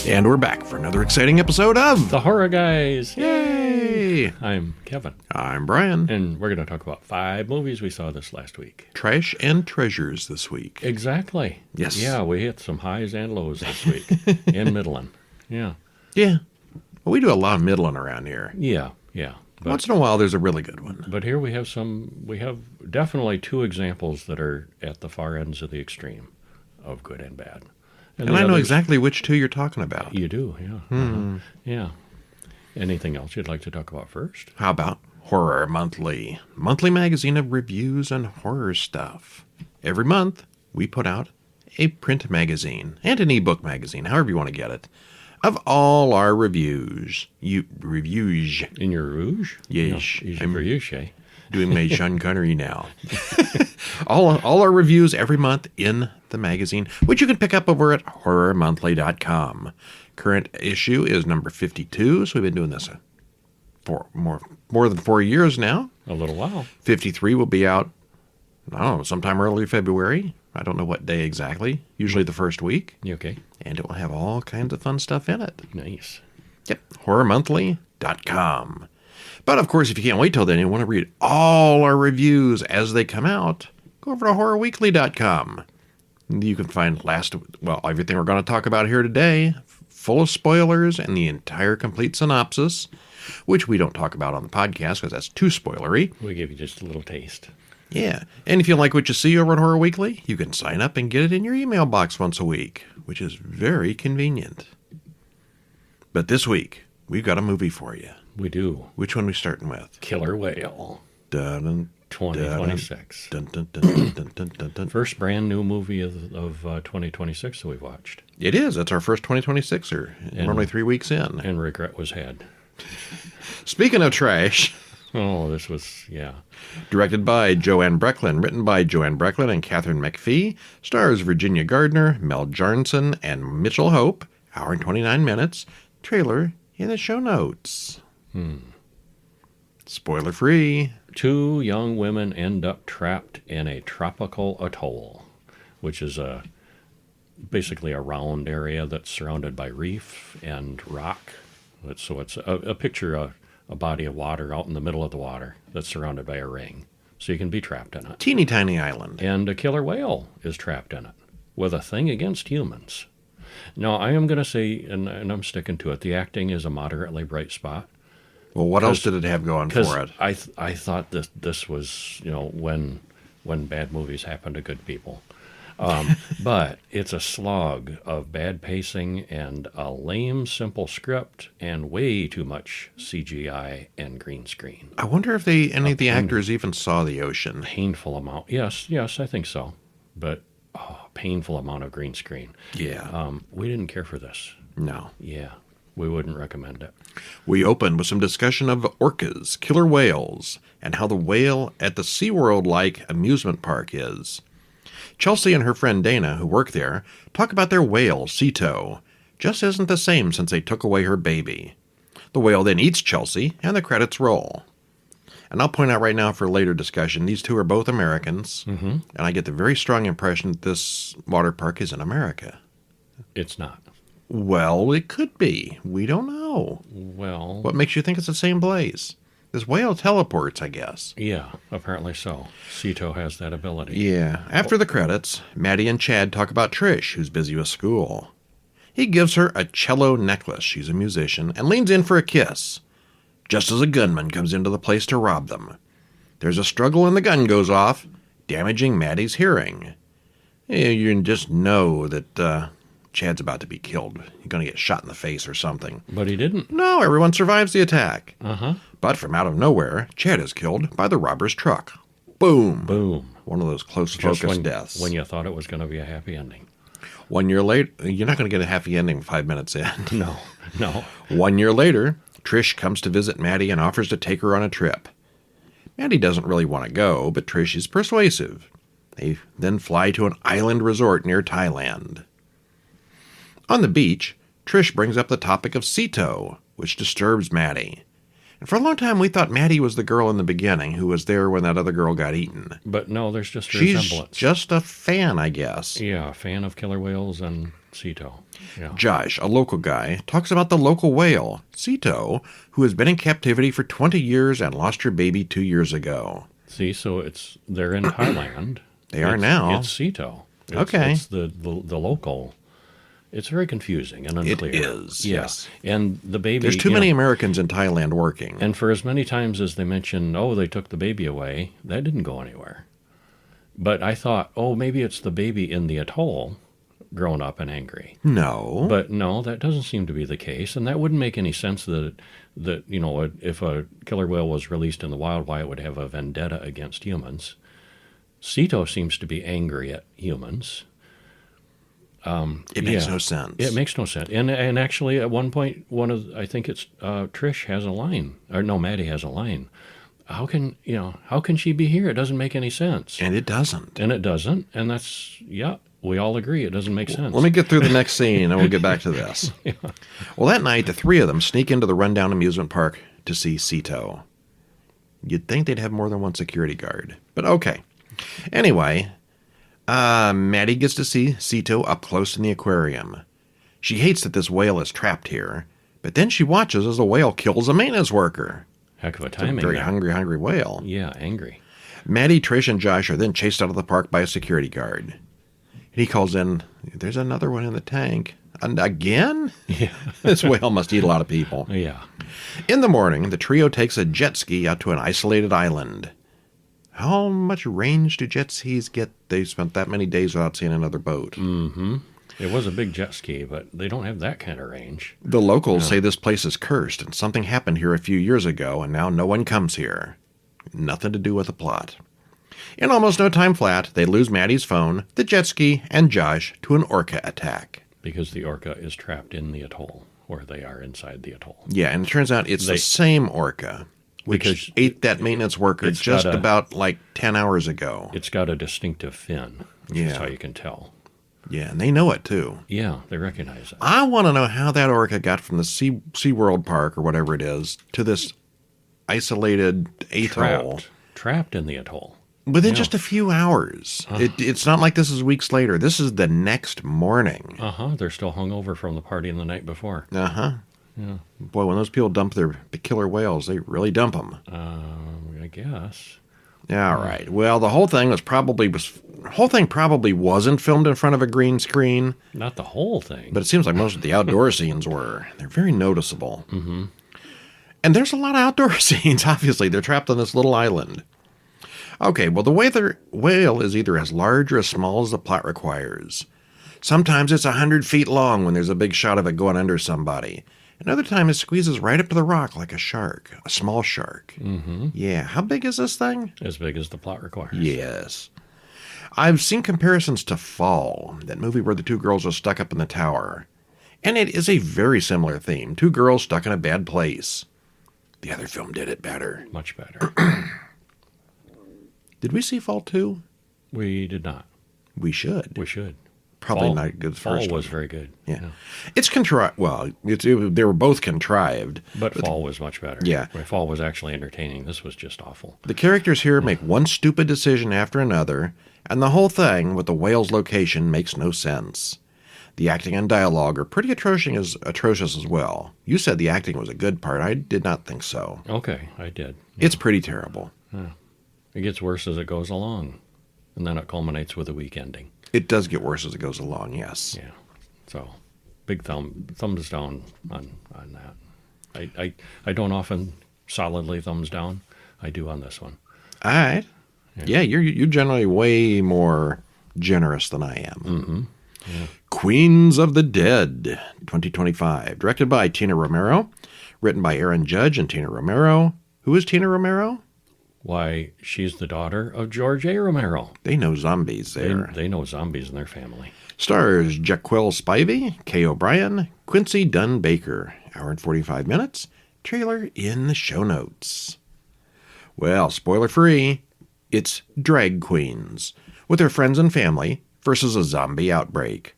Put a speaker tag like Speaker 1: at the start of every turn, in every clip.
Speaker 1: And we're back for another exciting episode of
Speaker 2: The Horror Guys.
Speaker 1: Yay!
Speaker 2: I'm Kevin.
Speaker 1: I'm Brian.
Speaker 2: And we're going to talk about 5 movies we saw this last week.
Speaker 1: Trash and treasures this week.
Speaker 2: Exactly.
Speaker 1: Yes.
Speaker 2: Yeah, we hit some highs and lows this week in Midland. Yeah.
Speaker 1: Yeah. Well, we do a lot of middling around here.
Speaker 2: Yeah. But,
Speaker 1: once in a while, there's a really good one.
Speaker 2: But here we have definitely 2 examples that are at the far ends of the extreme of good and bad.
Speaker 1: And I know exactly which 2 you're talking about.
Speaker 2: You do, yeah. Yeah. Anything else you'd like to talk about first?
Speaker 1: How about Horror Monthly? Monthly magazine of reviews and horror stuff. Every month, we put out a print magazine and an ebook magazine, however you want to get it, of all our reviews. Reviews.
Speaker 2: In your rouge?
Speaker 1: Yes.
Speaker 2: No, I'm rouge, eh?
Speaker 1: Doing my Sean Connery now. all our reviews every month in the magazine, which you can pick up over at horrormonthly.com. Current issue is number 52, so we've been doing this for more than 4 years now.
Speaker 2: A little while.
Speaker 1: 53 will be out, I don't know, sometime early February. I don't know what day exactly. Usually the first week.
Speaker 2: Okay.
Speaker 1: And it will have all kinds of fun stuff in it.
Speaker 2: Nice.
Speaker 1: Yep, horrormonthly.com. But, of course, if you can't wait till then and you want to read all our reviews as they come out, go over to horrorweekly.com. You can find everything we're going to talk about here today, full of spoilers and the entire complete synopsis, which we don't talk about on the podcast because that's too spoilery.
Speaker 2: We give you just a little taste.
Speaker 1: Yeah, and if you like what you see over at Horror Weekly, you can sign up and get it in your email box once a week, which is very convenient. But this week, we've got a movie for you.
Speaker 2: We do.
Speaker 1: Which one are we starting with?
Speaker 2: Killer Whale.
Speaker 1: Dun,
Speaker 2: 2026.
Speaker 1: dun, dun, dun, dun, dun, dun, dun, dun.
Speaker 2: First brand new movie of 2026 that we've watched.
Speaker 1: It is. That's our first 2026er. We're only 3 weeks in.
Speaker 2: And regret was had.
Speaker 1: Speaking of trash.
Speaker 2: Oh, this was, yeah.
Speaker 1: Directed by Joanne Brechin, written by Joanne Brechin and Katharine McPhee, stars Virginia Gardner, Mel Jarnson, and Mitchell Hope. Hour and 29 minutes. Trailer in the show notes. Spoiler free.
Speaker 2: 2 young women end up trapped in a tropical atoll, which is basically a round area that's surrounded by reef and rock. So it's a picture of a body of water out in the middle of the water that's surrounded by a ring. So you can be trapped in it.
Speaker 1: Teeny tiny island.
Speaker 2: And a killer whale is trapped in it with a thing against humans. Now, I am going to say, and I'm sticking to it, the acting is a moderately bright spot.
Speaker 1: Well, what else did it have going for it?
Speaker 2: I thought this was, when bad movies happen to good people. But it's a slog of bad pacing and a lame, simple script and way too much CGI and green screen.
Speaker 1: I wonder if any of the actors even saw the ocean.
Speaker 2: Painful amount. Yes, I think so. But painful amount of green screen.
Speaker 1: Yeah.
Speaker 2: We didn't care for this.
Speaker 1: No.
Speaker 2: Yeah. We wouldn't recommend it.
Speaker 1: We open with some discussion of orcas, killer whales, and how the whale at the SeaWorld-like amusement park is. Chelsea and her friend Dana, who work there, talk about their whale, Ceto. Just isn't the same since they took away her baby. The whale then eats Chelsea, and the credits roll. And I'll point out right now for later discussion, these 2 are both Americans, and I get the very strong impression that this water park is in America.
Speaker 2: It's not.
Speaker 1: Well, it could be. We don't know.
Speaker 2: Well...
Speaker 1: What makes you think it's the same place? This whale teleports, I guess.
Speaker 2: Yeah, apparently so. Ceto has that ability.
Speaker 1: Yeah. After the credits, Maddie and Chad talk about Trish, who's busy with school. He gives her a cello necklace, she's a musician, and leans in for a kiss, just as a gunman comes into the place to rob them. There's a struggle and the gun goes off, damaging Maddie's hearing. You just know that Chad's about to be killed. He's going to get shot in the face or something.
Speaker 2: But he didn't.
Speaker 1: No, everyone survives the attack.
Speaker 2: Uh-huh.
Speaker 1: But from out of nowhere, Chad is killed by the robber's truck. Boom.
Speaker 2: Boom.
Speaker 1: One of those close focus deaths.
Speaker 2: When you thought it was going to be a happy ending.
Speaker 1: 1 year later, you're not going to get a happy ending 5 minutes in.
Speaker 2: No.
Speaker 1: 1 year later, Trish comes to visit Maddie and offers to take her on a trip. Maddie doesn't really want to go, but Trish is persuasive. They then fly to an island resort near Thailand. On the beach, Trish brings up the topic of Ceto, which disturbs Maddie. And for a long time, we thought Maddie was the girl in the beginning who was there when that other girl got eaten.
Speaker 2: But no, there's just a
Speaker 1: She's
Speaker 2: resemblance.
Speaker 1: just a fan, I guess.
Speaker 2: Yeah, a fan of killer whales and Ceto. Yeah.
Speaker 1: Josh, a local guy, talks about the local whale, Ceto, who has been in captivity for 20 years and lost her baby 2 years ago.
Speaker 2: See, so they're in Thailand.
Speaker 1: They are now.
Speaker 2: It's Ceto.
Speaker 1: Okay.
Speaker 2: It's the local. It's very confusing and unclear.
Speaker 1: It is,
Speaker 2: Yeah.
Speaker 1: yes.
Speaker 2: And the baby...
Speaker 1: There's too many Americans in Thailand working.
Speaker 2: And for as many times as they mention, they took the baby away, that didn't go anywhere. But I thought, maybe it's the baby in the atoll grown up and angry.
Speaker 1: No.
Speaker 2: But no, that doesn't seem to be the case, and that wouldn't make any sense that if a killer whale was released in the wild, why it would have a vendetta against humans. Ceto seems to be angry at humans.
Speaker 1: It makes no sense.
Speaker 2: It makes no sense. And actually, at one point, I think it's Trish has a line, or no, Maddie has a line. How can she be here? It doesn't make any sense.
Speaker 1: And it doesn't.
Speaker 2: And it doesn't. And that's we all agree it doesn't make sense.
Speaker 1: Let me get through the next scene and we'll get back to this.
Speaker 2: Yeah.
Speaker 1: Well, that night, the three of them sneak into the rundown amusement park to see Ceto. You'd think they'd have more than one security guard, but okay. Anyway, Maddie gets to see Ceto up close in the aquarium. She hates that this whale is trapped here, but then she watches as the whale kills a maintenance worker.
Speaker 2: Heck of a
Speaker 1: It's
Speaker 2: timing.
Speaker 1: a very
Speaker 2: there.
Speaker 1: hungry whale.
Speaker 2: Yeah, angry.
Speaker 1: Maddie, Trish, and Josh are then chased out of the park by a security guard. And he calls in, "There's another one in the tank." And again?
Speaker 2: Yeah.
Speaker 1: This whale must eat a lot of people.
Speaker 2: Yeah.
Speaker 1: In the morning, the trio takes a jet ski out to an isolated island. How much range do jet skis get? They spent that many days without seeing another boat.
Speaker 2: Mm-hmm. It was a big jet ski, but they don't have that kind of range.
Speaker 1: The locals say this place is cursed and something happened here a few years ago and now no one comes here. Nothing to do with the plot. In almost no time flat, they lose Maddie's phone, the jet ski, and Josh to an orca attack.
Speaker 2: Because the orca is trapped in the atoll, or they are inside the atoll.
Speaker 1: Yeah, and it turns out it's the same orca, which
Speaker 2: Because
Speaker 1: ate that maintenance worker just about 10 hours ago.
Speaker 2: It's got a distinctive fin, which is how you can tell.
Speaker 1: Yeah, and they know it too.
Speaker 2: Yeah, they recognize it.
Speaker 1: I want to know how that orca got from the SeaWorld park or whatever it is to this isolated atoll.
Speaker 2: Trapped in the atoll.
Speaker 1: Within just a few hours. It's not like this is weeks later. This is the next morning.
Speaker 2: They're still hungover from the party the night before.
Speaker 1: Yeah. Boy, when those people dump the killer whales, they really dump them.
Speaker 2: I guess.
Speaker 1: All right. Well, the whole thing probably wasn't filmed in front of a green screen.
Speaker 2: Not the whole thing.
Speaker 1: But it seems like most of the outdoor scenes were. They're very noticeable. Mm-hmm. And there's a lot of outdoor scenes, obviously. They're trapped on this little island. Okay, well, the whale is either as large or as small as the plot requires. Sometimes it's 100 feet long when there's a big shot of it going under somebody. Another time it squeezes right up to the rock like a shark, a small shark.
Speaker 2: Mm-hmm.
Speaker 1: Yeah, how big is this thing?
Speaker 2: As big as the plot requires.
Speaker 1: Yes. I've seen comparisons to Fall, that movie where the two girls are stuck up in the tower. And it is a very similar theme. Two girls stuck in a bad place. The other film did it better.
Speaker 2: Much better.
Speaker 1: Did we see Fall 2?
Speaker 2: We did not.
Speaker 1: We should.
Speaker 2: We should.
Speaker 1: Probably not as good as first
Speaker 2: Fall was
Speaker 1: one.
Speaker 2: very good.
Speaker 1: Yeah. It's contrived. Well, they were both contrived.
Speaker 2: But Fall was much better.
Speaker 1: Yeah.
Speaker 2: Fall was actually entertaining. This was just awful.
Speaker 1: The characters here make one stupid decision after another, and the whole thing with the whale's location makes no sense. The acting and dialogue are pretty atrocious as well. You said the acting was a good part. I did not think so.
Speaker 2: Okay, I did.
Speaker 1: It's pretty terrible.
Speaker 2: Yeah. It gets worse as it goes along, and then it culminates with a weak ending.
Speaker 1: It does get worse as it goes along, yes.
Speaker 2: Yeah. So, big thumbs down on that. I don't often solidly thumbs down. I do on this one.
Speaker 1: All right. Yeah, you're generally way more generous than I am.
Speaker 2: Mm-hmm. Yeah.
Speaker 1: Queens of the Dead, 2025. Directed by Tina Romero. Written by Aaron Judge and Tina Romero. Who is Tina Romero?
Speaker 2: Why, she's the daughter of George A. Romero.
Speaker 1: They know zombies there.
Speaker 2: They know zombies in their family.
Speaker 1: Stars Jaquel Spivey, Kay O'Brien, Quincy Dunn Baker. Hour and 45 minutes. Trailer in the show notes. Well, spoiler free, it's drag queens with their friends and family versus a zombie outbreak.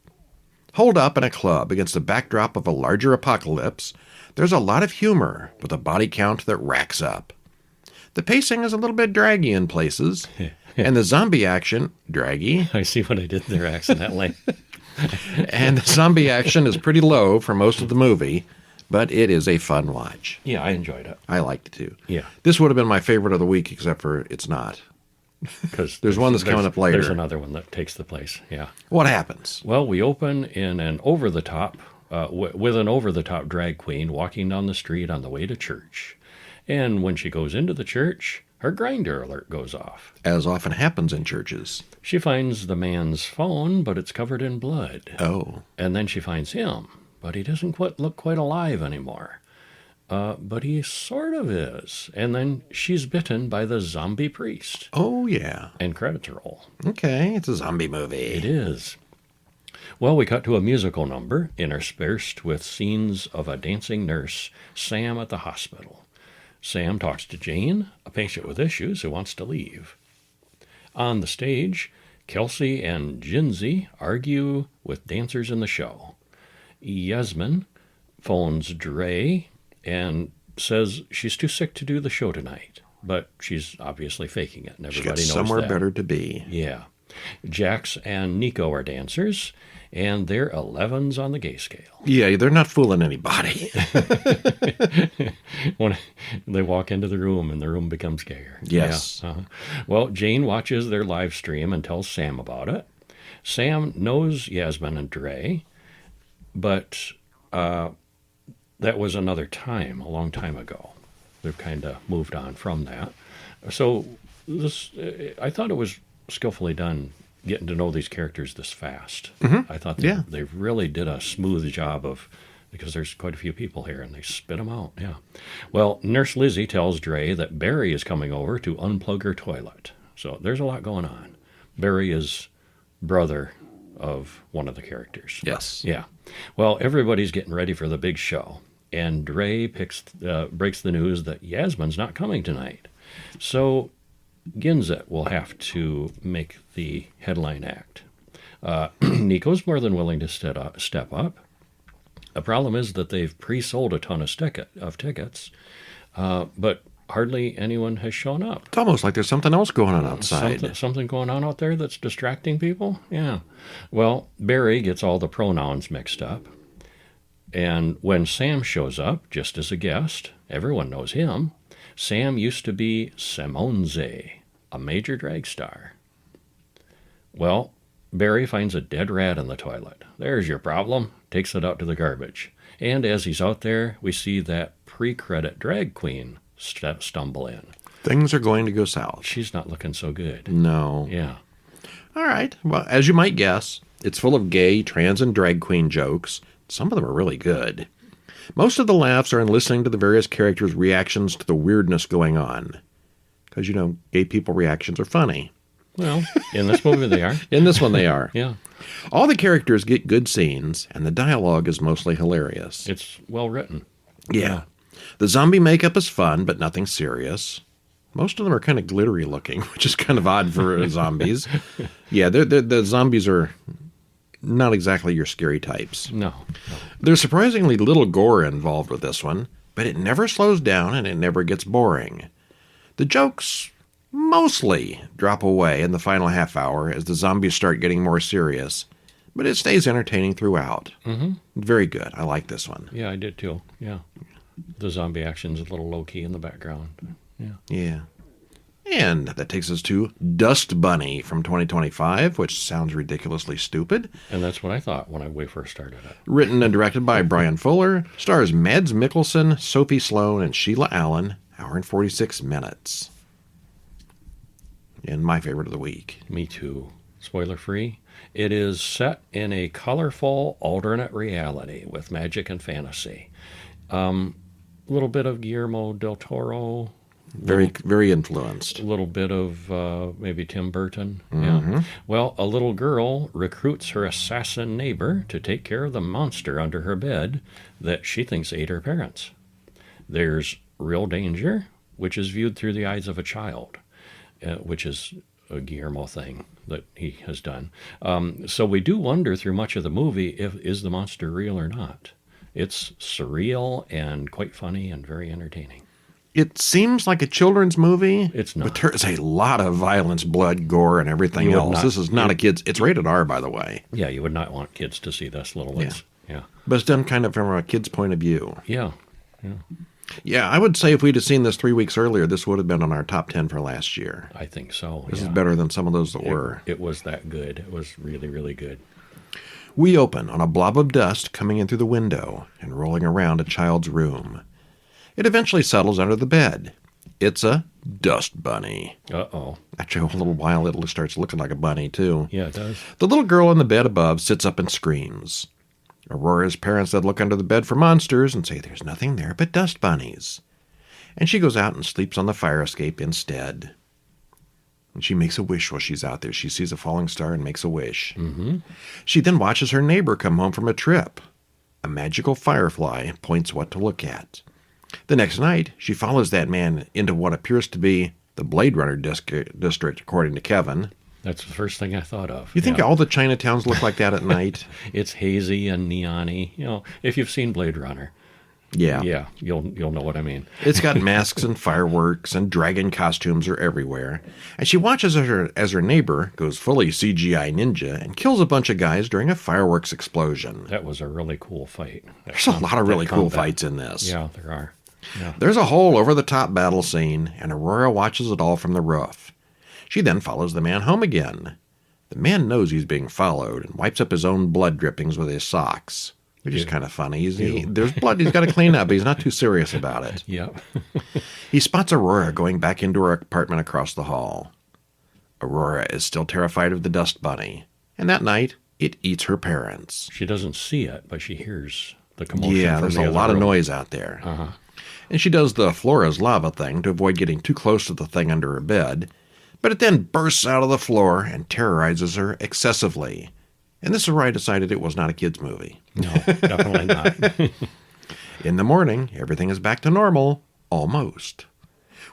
Speaker 1: Holed up in a club against the backdrop of a larger apocalypse, there's a lot of humor with a body count that racks up. The pacing is a little bit draggy in places, and the zombie action, draggy.
Speaker 2: I see what I did there accidentally.
Speaker 1: And the zombie action is pretty low for most of the movie, but it is a fun watch.
Speaker 2: Yeah, I enjoyed it.
Speaker 1: I liked it too.
Speaker 2: Yeah.
Speaker 1: This would have been my favorite of the week, except for it's not.
Speaker 2: Because
Speaker 1: There's one that's coming up later.
Speaker 2: There's another one that takes the place. Yeah.
Speaker 1: What happens?
Speaker 2: Well, we open in an over-the-top, with an over-the-top drag queen walking down the street on the way to church. And when she goes into the church, her grinder alert goes off.
Speaker 1: As often happens in churches.
Speaker 2: She finds the man's phone, but it's covered in blood.
Speaker 1: Oh.
Speaker 2: And then she finds him, but he doesn't look quite alive anymore. But he sort of is. And then she's bitten by the zombie priest.
Speaker 1: Oh, yeah.
Speaker 2: And credits roll.
Speaker 1: Okay, it's a zombie movie.
Speaker 2: It is. Well, we cut to a musical number interspersed with scenes of a dancing nurse, Sam, at the hospital. Sam talks to Jane, a patient with issues who wants to leave. On the stage, Kelsey and Jinsey argue with dancers in the show. Yasmin phones Dre and says she's too sick to do the show tonight, but she's obviously faking it, and everybody knows that.
Speaker 1: Somewhere better to be.
Speaker 2: Yeah. Jax and Nico are dancers, and they're 11s on the gay scale.
Speaker 1: Yeah, they're not fooling anybody.
Speaker 2: When they walk into the room, and the room becomes gayer.
Speaker 1: Yes.
Speaker 2: Yeah. Well, Jane watches their live stream and tells Sam about it. Sam knows Yasmin and Dre, but that was another time, a long time ago. They've kind of moved on from that. So I thought it was skillfully done getting to know these characters this fast.
Speaker 1: Mm-hmm.
Speaker 2: I thought
Speaker 1: Yeah.
Speaker 2: they really did a smooth job of, because there's quite a few people here, and they spit them out. Yeah. Well, Nurse Lizzie tells Dre that Barry is coming over to unplug her toilet. So there's a lot going on. Barry is brother of one of the characters.
Speaker 1: Yes.
Speaker 2: Yeah. Well, everybody's getting ready for the big show, and Dre breaks the news that Yasmin's not coming tonight. So Ginzet will have to make the headline act. Nico's more than willing to step up. The problem is that they've pre-sold a ton of tickets, but hardly anyone has shown up.
Speaker 1: It's almost like there's something else going on outside.
Speaker 2: Something going on out there that's distracting people? Yeah. Well, Barry gets all the pronouns mixed up. And when Sam shows up, just as a guest, everyone knows him. Sam used to be Simonze, a major drag star. Well, Barry finds a dead rat in the toilet. There's your problem. Takes it out to the garbage. And as he's out there, we see that pre-credit drag queen stumble in.
Speaker 1: Things are going to go south.
Speaker 2: She's not looking so good.
Speaker 1: No.
Speaker 2: Yeah.
Speaker 1: All right. Well, as you might guess, it's full of gay, trans, and drag queen jokes. Some of them are really good. Most of the laughs are in listening to the various characters' reactions to the weirdness going on. Because, gay people reactions are funny.
Speaker 2: Well, in this movie they are.
Speaker 1: In this one they are.
Speaker 2: Yeah.
Speaker 1: All the characters get good scenes, and the dialogue is mostly hilarious.
Speaker 2: It's well written.
Speaker 1: Yeah. The zombie makeup is fun, but nothing serious. Most of them are kind of glittery looking, which is kind of odd for zombies. Yeah, the zombies are not exactly your scary types.
Speaker 2: No.
Speaker 1: There's surprisingly little gore involved with this one, but it never slows down and it never gets boring. The jokes mostly drop away in the final half hour as the zombies start getting more serious, but it stays entertaining throughout.
Speaker 2: Mm-hmm.
Speaker 1: Very good. I like this one.
Speaker 2: Yeah, I did too. Yeah. The zombie action's a little low-key in the background. Yeah.
Speaker 1: Yeah. And that takes us to Dust Bunny from 2025, which sounds ridiculously stupid.
Speaker 2: And that's what I thought when we first started it.
Speaker 1: Written and directed by Brian Fuller, stars Mads Mikkelsen, Sophie Sloan, and Sheila Allen. Hour and 46 minutes. And my favorite of the week.
Speaker 2: Me too. Spoiler-free. It is set in a colorful alternate reality with magic and fantasy. A little bit of Guillermo del Toro.
Speaker 1: Very influenced.
Speaker 2: A little bit of maybe Tim Burton.
Speaker 1: Mm-hmm.
Speaker 2: Yeah. Well, a little girl recruits her assassin neighbor to take care of the monster under her bed that she thinks ate her parents. There's real danger, which is viewed through the eyes of a child, which is a Guillermo thing that he has done. So we do wonder through much of the movie is the monster real or not. It's surreal and quite funny and very entertaining.
Speaker 1: It seems like a children's movie.
Speaker 2: It's not.
Speaker 1: But there's a lot of violence, blood, gore, and everything
Speaker 2: You would
Speaker 1: else.
Speaker 2: not-
Speaker 1: This is not a kid's. It's rated R, by the way.
Speaker 2: Yeah, you would not want kids to see this, little ones. Yeah.
Speaker 1: But it's done kind of from a kid's point of view.
Speaker 2: Yeah.
Speaker 1: Yeah, I would say if we'd have seen this 3 weeks earlier, this would have been on our top 10 for last year.
Speaker 2: I think so.
Speaker 1: This is better than some of those that were.
Speaker 2: It was that good. It was really, really good.
Speaker 1: We open on a blob of dust coming in through the window and rolling around a child's room. It eventually settles under the bed. It's a dust bunny.
Speaker 2: Uh-oh.
Speaker 1: After a little while, it starts looking like a bunny, too.
Speaker 2: Yeah, it does.
Speaker 1: The little girl in the bed above sits up and screams. Aurora's parents then look under the bed for monsters and say there's nothing there but dust bunnies. And she goes out and sleeps on the fire escape instead. And she makes a wish while she's out there. She sees a falling star and makes a wish.
Speaker 2: Mm-hmm.
Speaker 1: She then watches her neighbor come home from a trip. A magical firefly points what to look at. The next night, she follows that man into what appears to be the Blade Runner district, according to Kevin.
Speaker 2: That's the first thing I thought of.
Speaker 1: You think all the Chinatowns look like that at night?
Speaker 2: It's hazy and neon-y. You know, if you've seen Blade Runner,
Speaker 1: Yeah.
Speaker 2: you'll know what I mean.
Speaker 1: It's got masks and fireworks and dragon costumes are everywhere. And she watches as her neighbor goes fully CGI ninja and kills a bunch of guys during a fireworks explosion.
Speaker 2: That was a really cool fight.
Speaker 1: There's a lot of really cool fights in this.
Speaker 2: Yeah, there are. Yeah.
Speaker 1: There's a whole over-the-top battle scene, and Aurora watches it all from the roof. She then follows the man home again. The man knows he's being followed and wipes up his own blood drippings with his socks, which is kind of funny. There's blood he's got to clean up, but he's not too serious about it.
Speaker 2: Yeah.
Speaker 1: He spots Aurora going back into her apartment across the hall. Aurora is still terrified of the dust bunny, and that night, it eats her parents.
Speaker 2: She doesn't see it, but she hears the commotion.
Speaker 1: Yeah,
Speaker 2: from
Speaker 1: there's
Speaker 2: the
Speaker 1: a
Speaker 2: other
Speaker 1: lot of
Speaker 2: room.
Speaker 1: noise out there.
Speaker 2: Uh-huh.
Speaker 1: And she does the Flora's lava thing to avoid getting too close to the thing under her bed, but it then bursts out of the floor and terrorizes her excessively. And this is where I decided it was not a kid's movie.
Speaker 2: No, definitely not.
Speaker 1: In the morning, everything is back to normal, almost.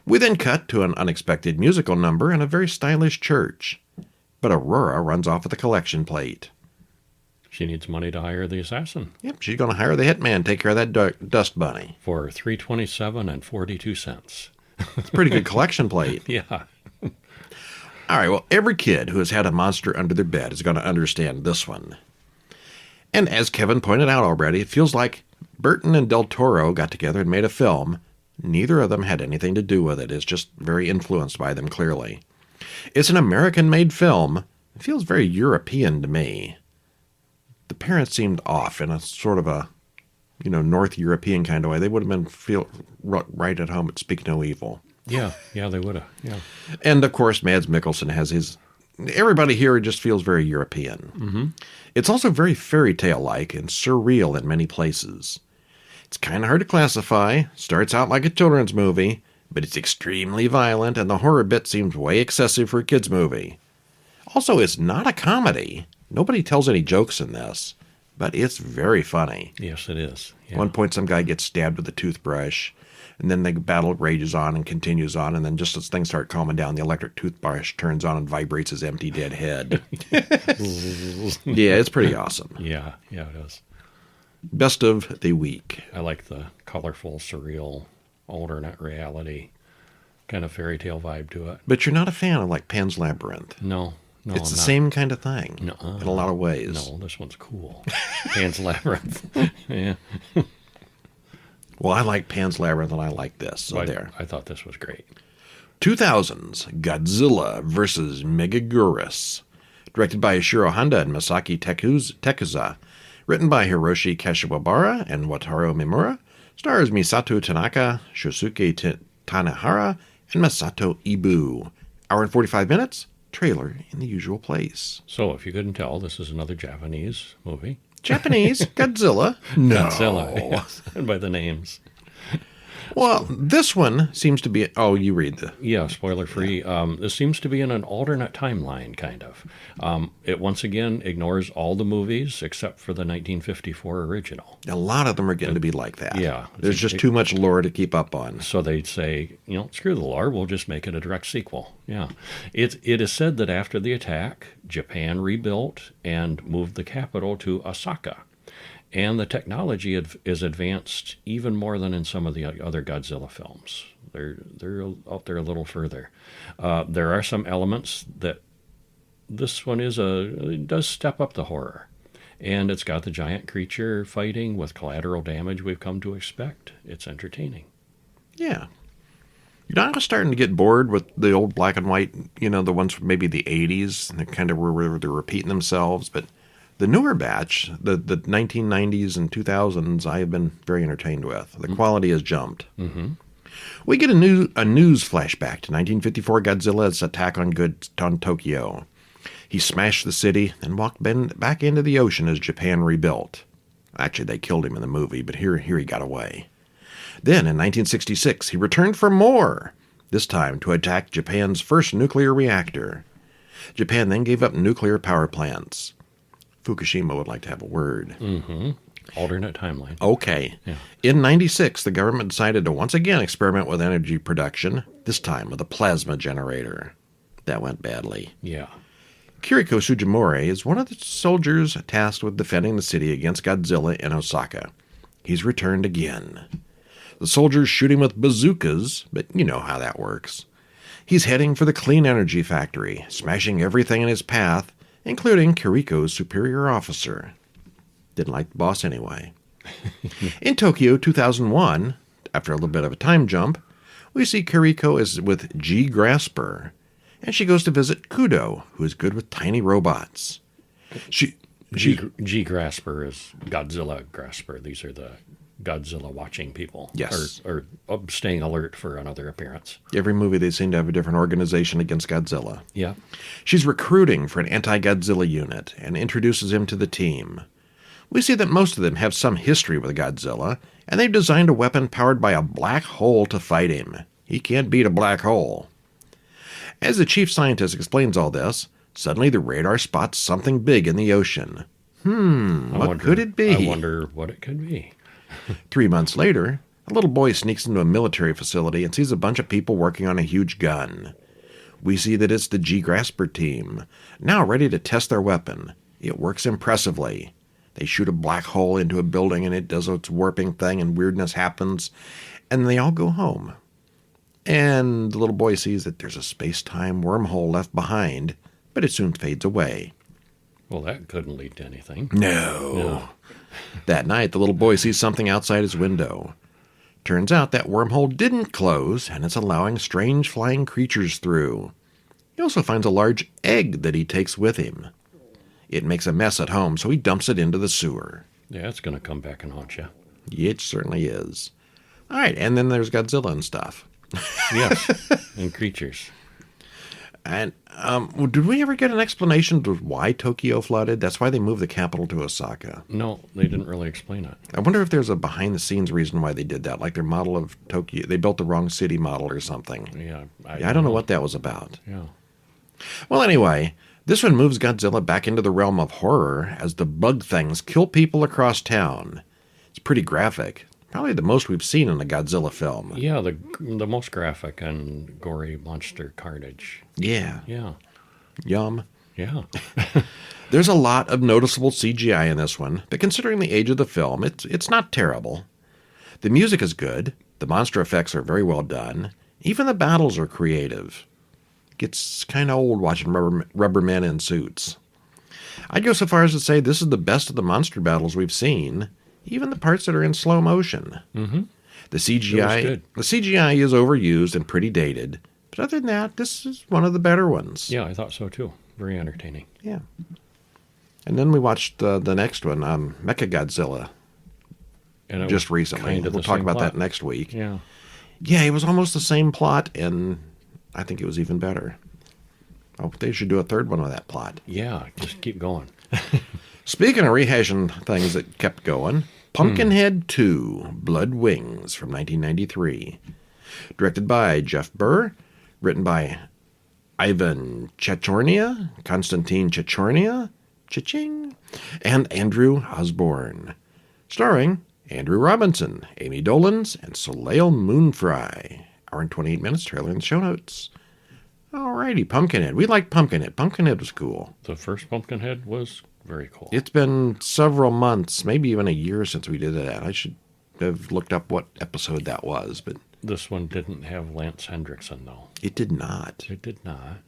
Speaker 1: We then cut to an unexpected musical number in a very stylish church. But Aurora runs off with a collection plate.
Speaker 2: She needs money to hire the assassin
Speaker 1: Yep, she's going to hire the hitman, take care of that dust bunny.
Speaker 2: for $327.42.
Speaker 1: It's a pretty good collection plate.
Speaker 2: Yeah.
Speaker 1: All right, well, every kid who has had a monster under their bed is going to understand this one. And as Kevin pointed out already, it feels like Burton and Del Toro got together and made a film. Neither of them had anything to do with it. It's just very influenced by them, clearly. It's an American-made film. It feels very European to me. The parents seemed off in a sort of a, North European kind of way. They would have been right at home at Speak No Evil.
Speaker 2: Yeah, they would have. Yeah.
Speaker 1: And, of course, Mads Mikkelsen has his... Everybody here just feels very European.
Speaker 2: Mm-hmm.
Speaker 1: It's also very fairy tale-like and surreal in many places. It's kind of hard to classify. Starts out like a children's movie, but it's extremely violent, and the horror bit seems way excessive for a kid's movie. Also, it's not a comedy. Nobody tells any jokes in this, but it's very funny.
Speaker 2: Yes, it is. Yeah.
Speaker 1: At one point, some guy gets stabbed with a toothbrush, and then the battle rages on and continues on, and then just as things start calming down, the electric toothbrush turns on and vibrates his empty dead head. Yeah, it's pretty awesome.
Speaker 2: Yeah, it is.
Speaker 1: Best of the week.
Speaker 2: I like the colorful, surreal, alternate reality kind of fairy tale vibe to it.
Speaker 1: But you're not a fan of, like, Pan's Labyrinth.
Speaker 2: No,
Speaker 1: It's
Speaker 2: I'm
Speaker 1: the
Speaker 2: not.
Speaker 1: same kind of thing
Speaker 2: Nuh-uh.
Speaker 1: in a lot of ways.
Speaker 2: No, this one's cool. Pan's Labyrinth. Yeah.
Speaker 1: Well, I like Pan's Labyrinth, and I like this, so there.
Speaker 2: I thought this was great.
Speaker 1: 2000's Godzilla vs. Megaguirus. Directed by Ishiro Honda and Masaki Tekuza. Written by Hiroshi Kashiwabara and Wataru Mimura. Stars Misato Tanaka, Shosuke Tanahara, and Masato Ibu. Hour and 45 minutes. Trailer in the usual place.
Speaker 2: So, if you couldn't tell, this is another Japanese movie.
Speaker 1: Japanese Godzilla? No.
Speaker 2: Godzilla, yes. And by the names.
Speaker 1: Well, this one seems to be... Oh, you read the...
Speaker 2: Yeah, spoiler-free. This seems to be in an alternate timeline, kind of. It, once again, ignores all the movies except for the 1954 original.
Speaker 1: A lot of them are getting to be like that.
Speaker 2: Yeah.
Speaker 1: There's just too much lore to keep up on.
Speaker 2: So they'd say, screw the lore, we'll just make it a direct sequel. Yeah. It is said that after the attack, Japan rebuilt and moved the capital to Osaka. And the technology is advanced even more than in some of the other Godzilla films. They're out there a little further. There are some elements that this one it does step up the horror. And it's got the giant creature fighting with collateral damage we've come to expect. It's entertaining.
Speaker 1: Yeah. I was starting to get bored with the old black and white, the ones from maybe the 80s. And they kind of were they're repeating themselves. But the newer batch, the 1990s and 2000s, I have been very entertained with. The quality has jumped.
Speaker 2: Mm-hmm.
Speaker 1: We get a news flashback to 1954 Godzilla's attack on Tokyo. He smashed the city and walked back into the ocean as Japan rebuilt. Actually, they killed him in the movie, but here he got away. Then, in 1966, he returned for more, this time to attack Japan's first nuclear reactor. Japan then gave up nuclear power plants. Fukushima would like to have a word.
Speaker 2: Mm-hmm. Alternate timeline.
Speaker 1: Okay.
Speaker 2: Yeah.
Speaker 1: In 96, the government decided to once again experiment with energy production, this time with a plasma generator. That went badly.
Speaker 2: Yeah.
Speaker 1: Kiriko Sujimori is one of the soldiers tasked with defending the city against Godzilla in Osaka. He's returned again. The soldiers shoot him with bazookas, but you know how that works. He's heading for the clean energy factory, smashing everything in his path, including Kiriko's superior officer. Didn't like the boss anyway. In Tokyo 2001, after a little bit of a time jump, we see Kiriko is with G. Grasper, and she goes to visit Kudo, who is good with tiny robots.
Speaker 2: G. Grasper is Godzilla Grasper. These are the Godzilla watching people.
Speaker 1: Yes.
Speaker 2: Or staying alert for another appearance.
Speaker 1: Every movie they seem to have a different organization against Godzilla.
Speaker 2: Yeah.
Speaker 1: She's recruiting for an anti-Godzilla unit and introduces him to the team. We see that most of them have some history with Godzilla, and they've designed a weapon powered by a black hole to fight him. He can't beat a black hole. As the chief scientist explains all this, suddenly the radar spots something big in the ocean. What could it be?
Speaker 2: I wonder what it could be.
Speaker 1: 3 months later, a little boy sneaks into a military facility and sees a bunch of people working on a huge gun. We see that it's the G. Grasper team, now ready to test their weapon. It works impressively. They shoot a black hole into a building and it does its warping thing and weirdness happens, and they all go home. And the little boy sees that there's a space-time wormhole left behind, but it soon fades away.
Speaker 2: Well, that couldn't lead to anything.
Speaker 1: No. That night, the little boy sees something outside his window. Turns out that wormhole didn't close, and it's allowing strange flying creatures through. He also finds a large egg that he takes with him. It makes a mess at home, so he dumps it into the sewer.
Speaker 2: Yeah, it's going to come back and haunt you.
Speaker 1: It certainly is. All right, and then there's Godzilla and stuff.
Speaker 2: Yes, and creatures.
Speaker 1: And did we ever get an explanation to why Tokyo flooded? That's why they moved the capital to Osaka.
Speaker 2: No, they didn't really explain it.
Speaker 1: I wonder if there's a behind-the-scenes reason why they did that, like their model of Tokyo. They built the wrong city model or something.
Speaker 2: Yeah,
Speaker 1: I don't know what that was about.
Speaker 2: Yeah.
Speaker 1: Well, anyway, this one moves Godzilla back into the realm of horror as the bug things kill people across town. It's pretty graphic. Probably the most we've seen in a Godzilla film.
Speaker 2: Yeah, the most graphic and gory monster carnage.
Speaker 1: Yeah.
Speaker 2: Yeah.
Speaker 1: Yum.
Speaker 2: Yeah.
Speaker 1: There's a lot of noticeable CGI in this one, but considering the age of the film, it's not terrible. The music is good. The monster effects are very well done. Even the battles are creative. Gets kind of old watching rubber men in suits. I'd go so far as to say this is the best of the monster battles we've seen, even the parts that are in slow motion.
Speaker 2: Mm-hmm.
Speaker 1: The CGI is overused and pretty dated, but other than that, this is one of the better ones.
Speaker 2: Yeah, I thought so too. Very entertaining.
Speaker 1: Yeah. And then we watched the next one, Mechagodzilla,
Speaker 2: And
Speaker 1: just recently. We'll talk about that next week.
Speaker 2: Yeah.
Speaker 1: Yeah, it was almost the same plot, and I think it was even better. Oh, they should do a third one with that plot.
Speaker 2: Yeah, just keep going.
Speaker 1: Speaking of rehashing things that kept going, Pumpkinhead II, Blood Wings from 1993. Directed by Jeff Burr, written by Ivan Chechornia, Konstantin Chechornia, Cha-ching, and Andrew Osborne. Starring Andrew Robinson, Amy Dolans, and Soleil Moonfry. Hour and 28 minutes, trailer in the show notes. Alrighty, Pumpkinhead. We liked Pumpkinhead. Pumpkinhead was cool.
Speaker 2: The first Pumpkinhead was very cool.
Speaker 1: It's been several months, maybe even a year since we did that. I should have looked up what episode that was, but
Speaker 2: This one didn't have Lance Hendrickson, though.
Speaker 1: It did not.
Speaker 2: It did not,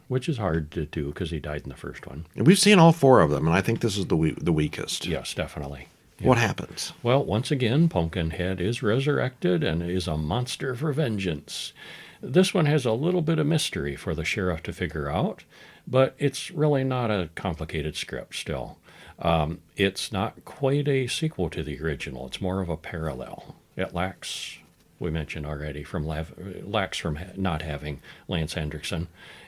Speaker 2: which is hard to do because he died in the first one.
Speaker 1: And we've seen all 4 of them, and I think this is the weakest.
Speaker 2: Yes, definitely. Yeah.
Speaker 1: What happens?
Speaker 2: Well, once again, Pumpkinhead is resurrected and is a monster for vengeance. This one has a little bit of mystery for the sheriff to figure out, but it's really not a complicated script still. It's not quite a sequel to the original. It's more of a parallel. It lacks, we mentioned already, lacks from not having Lance Hendrickson,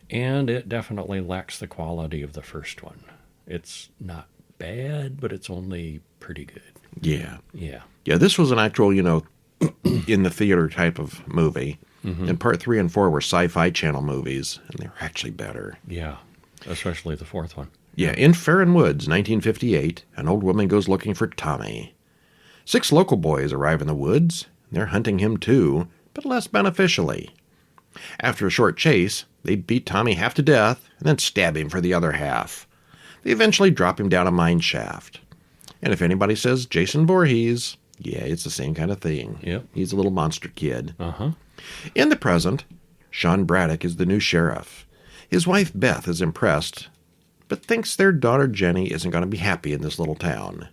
Speaker 2: and it definitely lacks the quality of the first one. It's not bad, but it's only pretty good.
Speaker 1: Yeah.
Speaker 2: Yeah.
Speaker 1: Yeah, this was an actual, in the theater type of movie. Mm-hmm. And part 3 and 4 were Sci-Fi Channel movies, and they were actually better.
Speaker 2: Yeah, especially the fourth one.
Speaker 1: Yeah, in Farron Woods, 1958, an old woman goes looking for Tommy. 6 local boys arrive in the woods. They're hunting him too, but less beneficially. After a short chase, they beat Tommy half to death and then stab him for the other half. They eventually drop him down a mine shaft. And if anybody says Jason Voorhees, yeah, it's the same kind of thing.
Speaker 2: Yep.
Speaker 1: He's a little monster kid.
Speaker 2: Uh-huh.
Speaker 1: In the present, Sean Braddock is the new sheriff. His wife Beth is impressed, but thinks their daughter Jenny isn't going to be happy in this little town.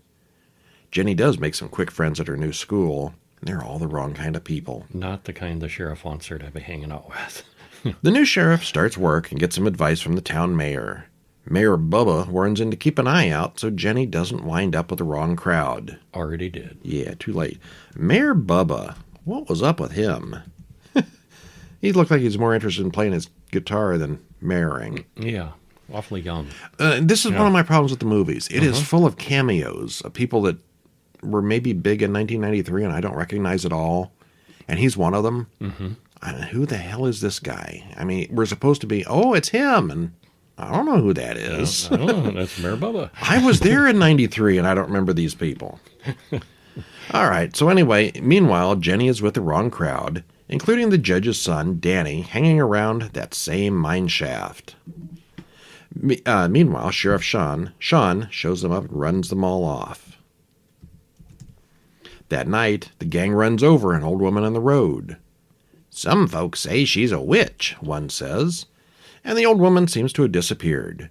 Speaker 1: Jenny does make some quick friends at her new school, and they're all the wrong kind of people.
Speaker 2: Not the kind the sheriff wants her to be hanging out with.
Speaker 1: The new sheriff starts work and gets some advice from the town mayor. Mayor Bubba warns him to keep an eye out so Jenny doesn't wind up with the wrong crowd.
Speaker 2: Already did.
Speaker 1: Yeah, too late. Mayor Bubba, what was up with him? He looked like he was more interested in playing his guitar than mayoring.
Speaker 2: Yeah, awfully young.
Speaker 1: This is one of my problems with the movies. It is full of cameos of people that were maybe big in 1993 and I don't recognize at all. And he's one of them. Mm-hmm. Who the hell is this guy? I mean, we're supposed to be, oh, it's him. And I don't know who that is.
Speaker 2: I don't know. That's Mayor Bubba.
Speaker 1: I was there in 93 and I don't remember these people. All right. So anyway, meanwhile, Jenny is with the wrong crowd, including the judge's son, Danny, hanging around that same mine shaft. Meanwhile, Sheriff Sean shows them up and runs them all off. That night, the gang runs over an old woman on the road. Some folks say she's a witch, one says, and the old woman seems to have disappeared.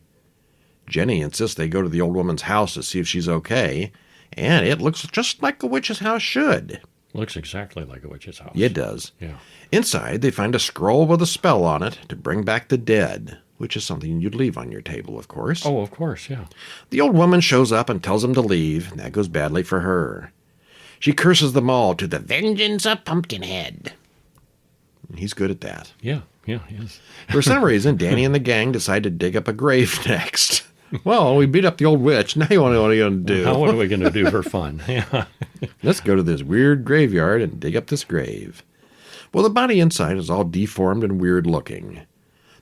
Speaker 1: Jenny insists they go to the old woman's house to see if she's okay, and it looks just like a witch's house should.
Speaker 2: Looks exactly like a witch's house.
Speaker 1: It does.
Speaker 2: Yeah.
Speaker 1: Inside, they find a scroll with a spell on it to bring back the dead, which is something you'd leave on your table, of course.
Speaker 2: Oh, of course, yeah.
Speaker 1: The old woman shows up and tells them to leave, and that goes badly for her. She curses them all to the vengeance of Pumpkinhead. He's good at that.
Speaker 2: Yeah, he is.
Speaker 1: For some reason, Danny and the gang decide to dig up a grave next. Well, we beat up the old witch. Now what are you going to do?
Speaker 2: What are we going to do for fun? Yeah.
Speaker 1: Let's go to this weird graveyard and dig up this grave. Well, the body inside is all deformed and weird looking.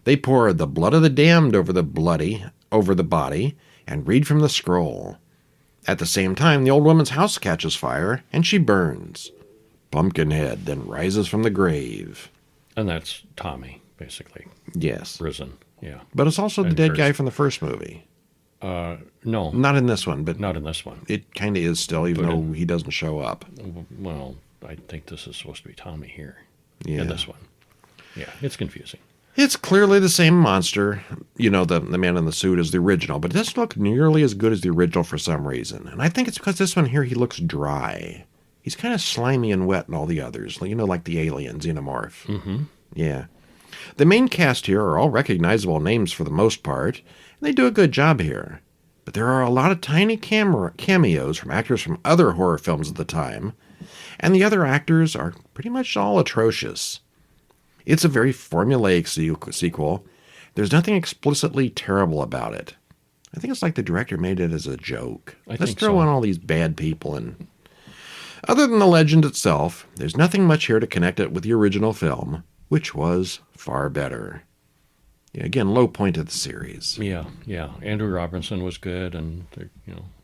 Speaker 1: They pour the blood of the damned over the body and read from the scroll. At the same time, the old woman's house catches fire and she burns. Pumpkinhead then rises from the grave.
Speaker 2: And that's Tommy, basically.
Speaker 1: Yes.
Speaker 2: Risen, yeah.
Speaker 1: But it's also the dead guy from the first movie.
Speaker 2: No.
Speaker 1: Not in this one, but...
Speaker 2: Not in this one.
Speaker 1: It kind of is still, even though he doesn't show up.
Speaker 2: Well, I think this is supposed to be Tommy here.
Speaker 1: Yeah.
Speaker 2: In this one. Yeah, it's confusing.
Speaker 1: It's clearly the same monster, the man in the suit as the original, but it doesn't look nearly as good as the original for some reason. And I think it's because this one here, he looks dry. He's kind of slimy and wet in all the others, like the alien xenomorph.
Speaker 2: Mm-hmm.
Speaker 1: Yeah. The main cast here are all recognizable names for the most part, and they do a good job here. But there are a lot of tiny cameos from actors from other horror films of the time, and the other actors are pretty much all atrocious. It's a very formulaic sequel. There's nothing explicitly terrible about it. I think it's like the director made it as a joke. Let's throw in all these bad people in. Other than the legend itself, there's nothing much here to connect it with the original film, which was far better. Yeah, again, low point of the series.
Speaker 2: Yeah. Andrew Robinson was good, and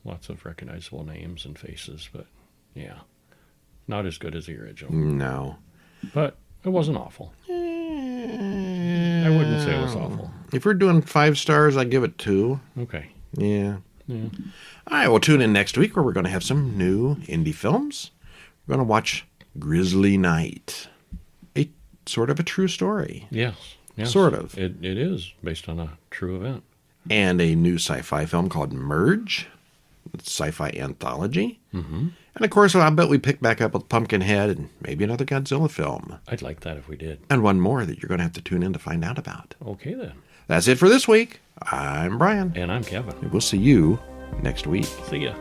Speaker 2: lots of recognizable names and faces, but yeah, not as good as the original.
Speaker 1: No.
Speaker 2: But it wasn't awful. I wouldn't say it was awful.
Speaker 1: If we're doing 5 stars, I'd give it 2.
Speaker 2: Okay.
Speaker 1: Yeah. All right, well, tune in next week where we're going to have some new indie films. We're going to watch Grizzly Night. sort of a true story.
Speaker 2: Yes.
Speaker 1: Sort of.
Speaker 2: It is based on a true event.
Speaker 1: And a new sci-fi film called Merge. It's sci-fi anthology.
Speaker 2: Mm-hmm.
Speaker 1: And of course, I bet we pick back up with Pumpkinhead and maybe another Godzilla film.
Speaker 2: I'd like that if we did.
Speaker 1: And one more that you're going to have to tune in to find out about.
Speaker 2: Okay, then.
Speaker 1: That's it for this week. I'm Brian.
Speaker 2: And I'm Kevin.
Speaker 1: And we'll see you next week.
Speaker 2: See ya.